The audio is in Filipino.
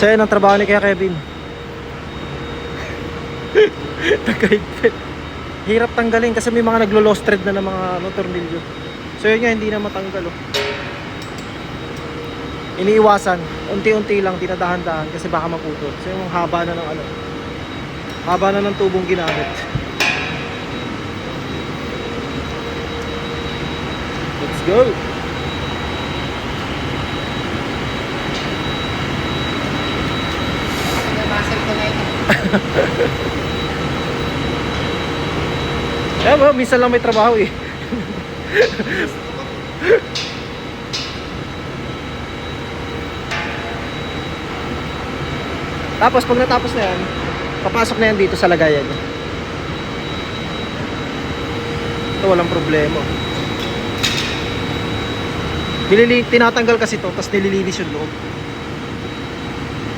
So yan ang trabaho ni Kuya Kevin. Nagkaigpit. Hirap tanggalin kasi may mga naglo-lost thread na ng mga tornilyo. So yun nga, hindi na matanggal oh. Iniiwasan, unti-unti lang, dinadahan-dahan kasi baka maputol. So yung haba na ng haba na ng tubong ginamit. Let's go! Kaya ba, minsan lang may trabaho eh. Tapos pag natapos na yan, papasok na yan dito sa lagayan. Ito walang problema. Tinatanggal kasi ito, tapos nililinis yung loob.